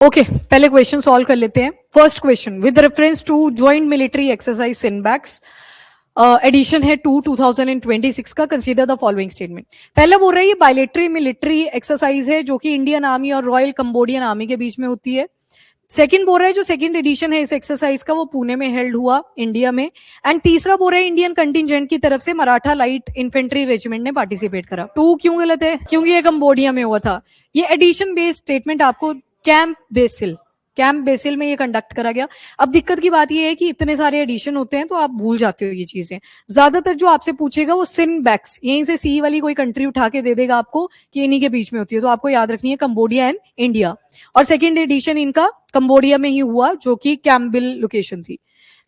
Okay पहले question solve कर लेते हैं। First question, with reference to joint military exercise SIMBEX edition है 2026 का, कंसीडर द फॉलोइंग स्टेटमेंट। पहला बोल रहा है ये बायलेटरी मिलिट्री एक्सरसाइज है जो कि इंडियन आर्मी और रॉयल कंबोडियन आर्मी के बीच में होती है। सेकंड बोल रहा है जो सेकंड एडिशन है इस एक्सरसाइज का वो पुणे में हेल्ड हुआ इंडिया में। एंड तीसरा बोल रहा है इंडियन कंटिजेंट की तरफ से मराठा लाइट इन्फेंट्री रेजिमेंट ने पार्टिसिपेट करा। टू क्यों गलत है? क्योंकि ये कंबोडिया में हुआ था। ये एडिशन बेस्ड स्टेटमेंट आपको कैंप बेसिल में ये कंडक्ट करा गया। अब दिक्कत की बात ये है कि इतने सारे एडिशन होते हैं तो आप भूल जाते हो ये चीजें। ज्यादातर जो आपसे पूछेगा वो सिनबैक्स, यहीं से सी वाली कोई कंट्री उठा के दे देगा आपको कि इन्हीं के बीच में होती है, तो आपको याद रखनी है कंबोडिया एंड इंडिया। और सेकेंड एडिशन इनका कंबोडिया में ही हुआ जो कि कैम्पबेल लोकेशन थी।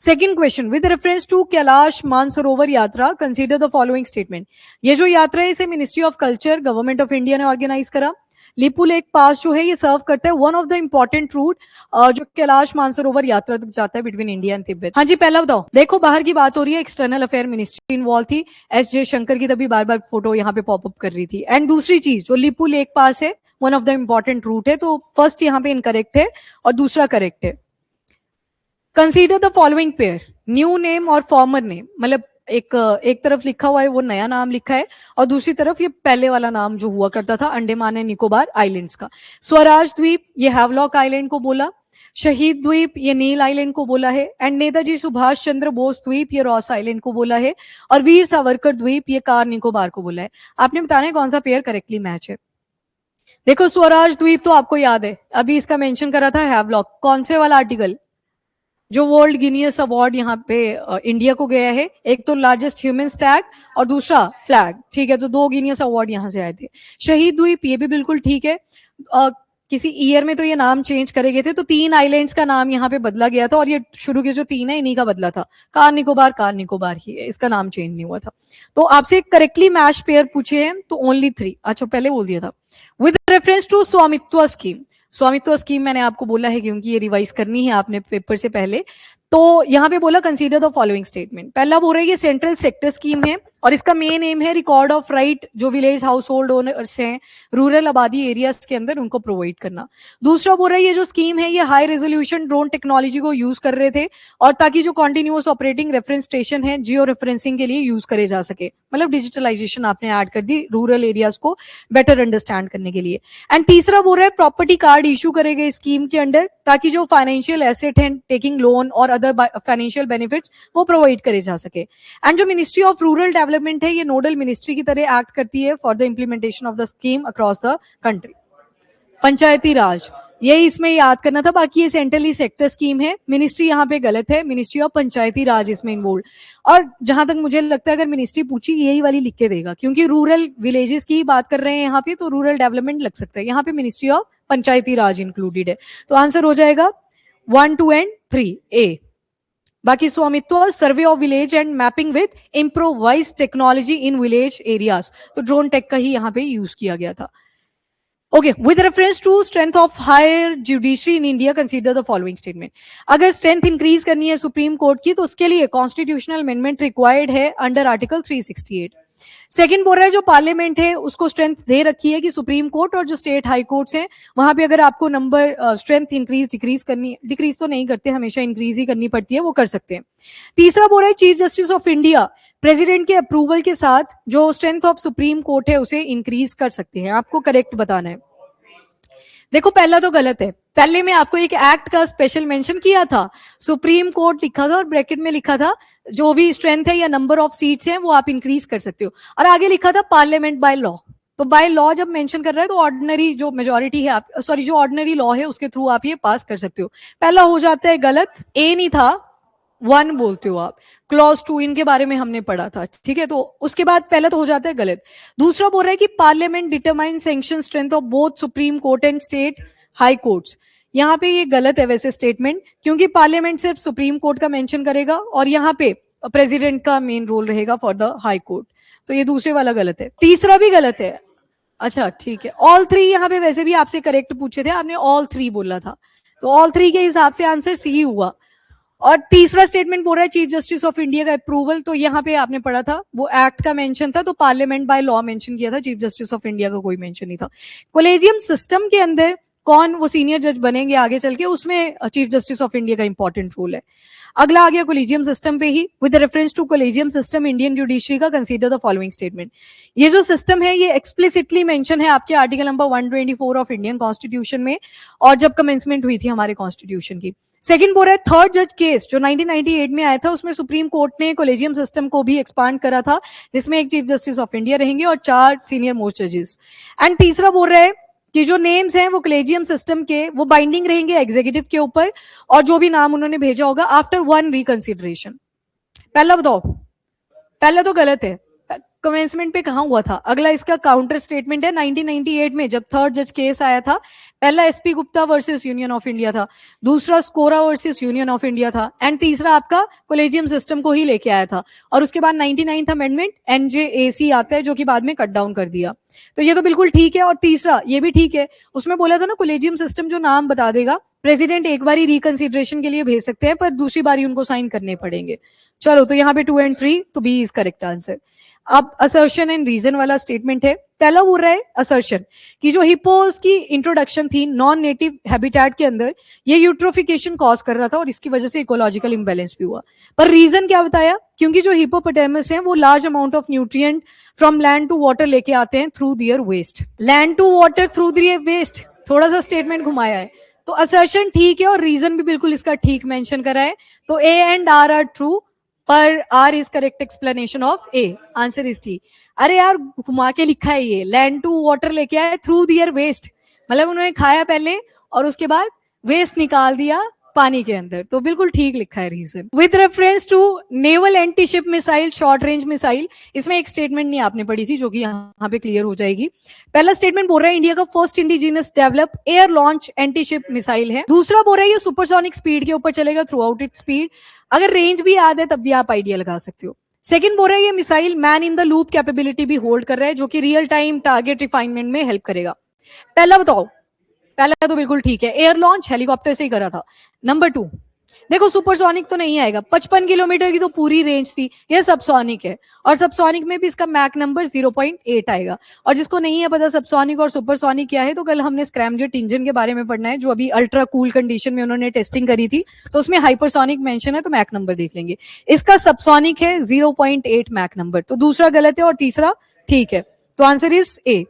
Second question, with reference to Kailash Mansarovar Yatra consider the following statement. ये जो यात्रा है इसे ministry of culture government of India ने ऑर्गेनाइज करा। लिपू लेक पास जो है ये सर्व करता है one of the important route जो कैलाश मानसरोवर यात्रा तक जाता है बिटवीन इंडिया एंड तिब्बत। हाँ जी पहला बताओ। देखो बाहर की बात हो रही है, एक्सटर्नल अफेयर मिनिस्ट्री इन्वॉल्व थी, एस जयशंकर की तभी बार बार फोटो यहाँ पे पॉपअप कर रही थी। एंड दूसरी चीज जो लिपू लेक पास है one of the important route है, तो फर्स्ट यहाँ पे इनकरेक्ट है और दूसरा करेक्ट है। Consider the following pair, new name और फॉर्मर नेम, मतलब एक तरफ लिखा हुआ है वो नया नाम लिखा है और दूसरी तरफ ये पहले वाला नाम जो हुआ करता था अंडमान एंड निकोबार आइलैंड्स का। स्वराज द्वीप ये हैवलॉक आइलैंड को बोला, शहीद द्वीप ये नील आइलैंड को बोला है, एंड नेताजी सुभाष चंद्र बोस द्वीप ये रॉस आइलैंड को बोला है, और वीर सावरकर द्वीप ये कार निकोबार को बोला है। आपने बताना है कौन सा पेयर करेक्टली मैच है। देखो स्वराज द्वीप तो आपको याद है, अभी इसका मेंशन करा था हैवलॉक, कौन से वाला आर्टिकल जो वर्ल्ड गिनीस अवार्ड यहाँ पे इंडिया को गया है, एक तो लार्जेस्ट ह्यूमन स्टैग और दूसरा फ्लैग, ठीक है, तो 2 गिनीस अवार्ड यहाँ से आए थे। शहीद द्वीप ये भी बिल्कुल ठीक है, किसी ईयर में तो ये नाम चेंज करे गए थे, तो 3 आइलैंड्स का नाम यहाँ पे बदला गया था और ये शुरू के जो 3 है इन्हीं का बदला था। कार निकोबार ही है, इसका नाम चेंज नहीं हुआ था। तो आपसे करेक्टली मैच पेयर पूछे हैं तो ओनली 3। अच्छा पहले बोल दिया था। विद रेफरेंस टू स्वामित्व स्कीम मैंने आपको बोला है क्योंकि ये रिवाइज करनी है आपने पेपर से पहले, तो यहाँ पे बोला कंसीडर द फॉलोइंग स्टेटमेंट। पहला बोल रहा है ये सेंट्रल सेक्टर स्कीम है और इसका मेन एम है रिकॉर्ड ऑफ राइट जो विलेज हाउस होल्ड ओनर्स हैं रूरल आबादी एरियाज के अंदर उनको प्रोवाइड करना। दूसरा बोल रहा है ये जो स्कीम है ये हाई रेजोल्यूशन ड्रोन टेक्नोलॉजी को यूज कर रहे थे और ताकि जो कॉन्टिन्यूअस ऑपरेटिंग रेफरेंस स्टेशन है जियो रेफरेंसिंग के लिए यूज करे जा सके, मतलब डिजिटलाइजेशन आपने ऐड कर दी रूरल एरियाज को बेटर अंडरस्टैंड करने के लिए। एंड तीसरा बोल रहा है प्रॉपर्टी कार्ड इशू करेगा स्कीम के अंडर ताकि जो फाइनेंशियल एसेट है टेकिंग लोन और अदर फाइनेंशियल बेनिफिट्स वो प्रोवाइड करे जा सके। एंड जो मिनिस्ट्री ऑफ रूरल डेवलपमेंट है ये नोडल मिनिस्ट्री की तरह एक्ट करती है for the implementation of the scheme across the country. Panchayati Raj ये इसमें याद करना था, बाकी ये सेंट्रली सेक्टर स्कीम है, मिनिस्ट्री यहाँ पे गलत है, मिनिस्ट्री ऑफ पंचायती राज इसमें इन्वॉल्व। और जहां तक मुझे लगता है अगर मिनिस्ट्री पूछी यही वाली लिख के देगा क्योंकि रूरल विलेजेस की बात कर रहे हैं यहाँ पे, तो रूरल डेवलपमेंट लग सकता है, यहाँ पे ministry of Panchayati Raj included है। तो आंसर हो जाएगा 1, 2 एंड 3 ए। बाकी Svamitva survey of village and mapping with improvised technology in village areas, तो ड्रोन टेक का ही यहाँ पे यूज किया गया था। Okay, with reference to strength of higher judiciary in India consider the following statement. अगर स्ट्रेंथ इंक्रीज करनी है सुप्रीम कोर्ट की तो उसके लिए कॉन्स्टिट्यूशनल अमेंडमेंट रिक्वायर्ड है अंडर आर्टिकल 368। सेकंड बोल रहा है जो पार्लियामेंट है उसको स्ट्रेंथ दे रखी है कि सुप्रीम कोर्ट और जो स्टेट हाई कोर्ट्स हैं वहां पे अगर आपको नंबर स्ट्रेंथ इंक्रीज डिक्रीज करनी, डिक्रीज तो नहीं करते, हमेशा इंक्रीज ही करनी पड़ती है, वो कर सकते हैं। तीसरा बोल रहा है chief justice of India president के अप्रूवल के साथ जो स्ट्रेंथ ऑफ सुप्रीम कोर्ट है उसे इंक्रीज कर सकते हैं। आपको करेक्ट बताना है। देखो पहला तो गलत है, पहले में आपको एक एक्ट का स्पेशल मेंशन किया था, सुप्रीम कोर्ट लिखा था और ब्रैकेट में लिखा था जो भी स्ट्रेंथ है या नंबर ऑफ सीट्स हैं वो आप इंक्रीज कर सकते हो, और आगे लिखा था पार्लियामेंट बाय लॉ। तो बाय लॉ जब मेंशन कर रहा है तो ऑर्डिनरी जो मेजोरिटी है आप जो ऑर्डिनरी लॉ है उसके थ्रू आप ये पास कर सकते हो। पहला हो जाता है गलत, ए नहीं था 1 बोलते हो आप, क्लॉज 2 इनके बारे में हमने पढ़ा था, ठीक है, तो उसके बाद पहला तो हो जाता है गलत। दूसरा बोल रहा है कि parliament determine sanction strength of both supreme court and state high courts. यहाँ पे ये गलत है वैसे स्टेटमेंट, क्योंकि पार्लियामेंट सिर्फ सुप्रीम कोर्ट का मेंशन करेगा और यहाँ पे प्रेसिडेंट का मेन रोल रहेगा फॉर द हाई कोर्ट, तो ये दूसरे वाला गलत है। तीसरा भी गलत है। अच्छा ठीक है, ऑल 3 यहाँ पे वैसे भी आपसे करेक्ट पूछे थे, आपने ऑल 3 बोला था, तो ऑल 3 के हिसाब से आंसर सी हुआ। और तीसरा स्टेटमेंट बोल रहा है चीफ जस्टिस ऑफ इंडिया का अप्रूवल, तो यहाँ पे आपने पढ़ा था वो एक्ट का मेंशन था, तो पार्लियामेंट बाय लॉ मेंशन किया था, चीफ जस्टिस ऑफ इंडिया का कोई मेंशन नहीं था। कोलेजियम सिस्टम के अंदर कौन वो सीनियर जज बनेंगे आगे चल के, उसमें चीफ जस्टिस ऑफ इंडिया का इंपॉर्टेंट रोल है। अगला आ गया कोलिजियम सिस्टम पे ही। With reference to collegium system Indian judiciary का कंसीडर द फॉलोइंग स्टेटमेंट। ये जो सिस्टम है ये एक्सप्लिसिटली मेंशन है आपके article number 124 of Indian constitution में, और जब कमेंसमेंट हुई थी हमारे कॉन्स्टिट्यूशन की। सेकंड बोल रहा है थर्ड जज केस जो 1998 में आया था, उसमें सुप्रीम कोर्ट ने कोलेजियम सिस्टम को भी एक्सपांड करा था, जिसमें एक चीफ जस्टिस ऑफ इंडिया रहेंगे और 4 सीनियर मोस्ट जजेस। एंड तीसरा बोल रहा है कि जो नेम्स हैं वो कोलेजियम सिस्टम के वो बाइंडिंग रहेंगे एग्जीक्यूटिव के ऊपर, और जो भी नाम उन्होंने भेजा होगा आफ्टर 1 रिकंसिडरेशन। पहला बताओ, पहला तो गलत है, कमेंसमेंट पे कहां हुआ था। अगला इसका काउंटर स्टेटमेंट है 1998 में जब थर्ड जज केस आया था। पहला SP Gupta versus union of India था, दूसरा स्कोरा वर्सेस यूनियन ऑफ इंडिया था, एंड तीसरा आपका कोलेजियम सिस्टम को ही लेके आया था। और उसके बाद 99th अमेंडमेंट एनजेएसी आता है जो कि बाद में कट डाउन कर दिया। तो ये तो बिल्कुल ठीक है। और तीसरा ये भी ठीक है, उसमें बोला था ना कोलेजियम सिस्टम जो नाम बता देगा, प्रेसिडेंट एक बारी रिकंसिडरेशन के लिए भेज सकते हैं पर दूसरी बारी उनको साइन करने पड़ेंगे। चलो तो यहाँ पे 2 and 3 तो बी इज करेक्ट आंसर। अब असर्शन एंड रीजन वाला स्टेटमेंट है। पहला बोल रहा है असर्शन कि जो हिप्पोस की इंट्रोडक्शन थी नॉन नेटिव हैबिटेट के अंदर, ये यूट्रोफिकेशन कॉज कर रहा था और इसकी वजह से इकोलॉजिकल इंबैलेंस भी हुआ। पर रीजन क्या बताया, क्योंकि जो हिप्पोपोटामस हैं वो large amount of nutrient from land to water लेके आते हैं through their waste. Land to water through their waste, थोड़ा सा स्टेटमेंट घुमाया है। तो असर्शन ठीक है और रीजन भी बिल्कुल इसका ठीक मेंशन करा है। तो A and R R true, पर R is correct explanation of A. Answer is T. अरे यार घुमा के लिखा है ये, लैंड टू वाटर लेके आए थ्रू दियर वेस्ट, मतलब उन्होंने खाया पहले और उसके बाद वेस्ट निकाल दिया पानी के अंदर, तो बिल्कुल ठीक लिखा है reason. With reference to naval anti ship missile short range missile, इसमें एक स्टेटमेंट नहीं आपने पढ़ी थी जो कि यहाँ पे क्लियर हो जाएगी। पहला स्टेटमेंट बोल रहा है इंडिया का first indigenous develop air launch anti ship missile है। दूसरा बोल रहा है ये सुपरसोनिक स्पीड के ऊपर चलेगा थ्रू आउट इट स्पीड। अगर रेंज भी याद है तब भी आप आइडिया लगा सकते हो। सेकंड बोल रहा है ये missile man in the loop capability भी होल्ड कर रहा है जो कि रियल टाइम टारगेट रिफाइनमेंट में हेल्प करेगा। पहला बताओ, पहला तो बिल्कुल ठीक है, एयर लॉन्च हेलीकॉप्टर से ही करा था। नंबर 2 देखो सुपरसोनिक तो नहीं आएगा, 55 किलोमीटर की तो पूरी रेंज थी, ये सबसोनिक है और सबसोनिक में भी इसका मैक नंबर 0.8 आएगा। और जिसको नहीं है पता सबसोनिक और सुपरसोनिक क्या है, तो कल हमने स्क्रैमजेट इंजन के बारे में पढ़ना है जो अभी अल्ट्रा कूल कंडीशन में उन्होंने टेस्टिंग करी थी, तो उसमें हाइपरसोनिक मेंशन है तो मैक नंबर देख लेंगे। इसका सबसोनिक है 0.8 मैक नंबर, तो दूसरा गलत है और तीसरा ठीक है। तो answer is a.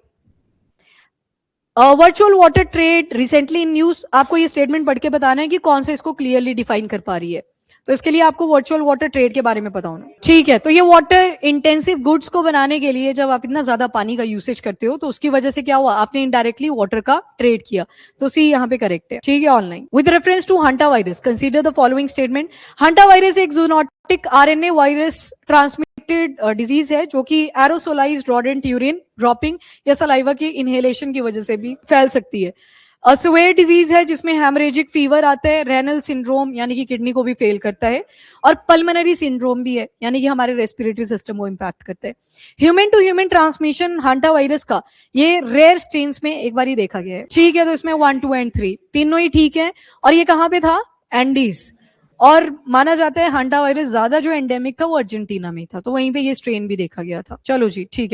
Virtual water trade recently in news, आपको ये स्टेटमेंट पढ़ के बताना है कि कौन सा इसको क्लियरली डिफाइन कर पा रही है। तो इसके लिए आपको वर्चुअल वाटर ट्रेड के बारे में पता होना। ठीक है, तो ये वाटर इंटेंसिव गुड्स को बनाने के लिए जब आप इतना ज्यादा पानी का यूसेज करते हो तो उसकी वजह से क्या हुआ, आपने इनडायरेक्टली वाटर का ट्रेड किया। तो सी यहाँ पे करेक्ट है। ठीक है, online. With reference to hanta virus consider the following statement. Hanta virus एक zoonotic RNA virus transmitted disease है जो कि एरोसोलाइज्ड रोडेंट यूरिन ड्रॉपिंग या सलाइवा के इनहेलेशन की वजह से भी फैल सकती है। सिवियर डिजीज है जिसमें हेमरेजिक फीवर आता है, रेनल सिंड्रोम यानी कि किडनी को भी फेल करता है, और पल्मोनरी सिंड्रोम भी है यानी कि हमारे रेस्पिरेटरी सिस्टम को इंपैक्ट करता है। Human to human transmission hanta virus का ये रेयर स्ट्रेन्स में एक बार ही देखा गया है। ठीक है, तो इसमें 1, 2 and 3 तीनों ही ठीक है। और ये कहाँ पे था, एंडीज, और माना जाता है हांटा वायरस ज्यादा जो एंडेमिक था वो अर्जेंटीना में था, तो वहीं पे ये स्ट्रेन भी देखा गया था। चलो जी ठीक है।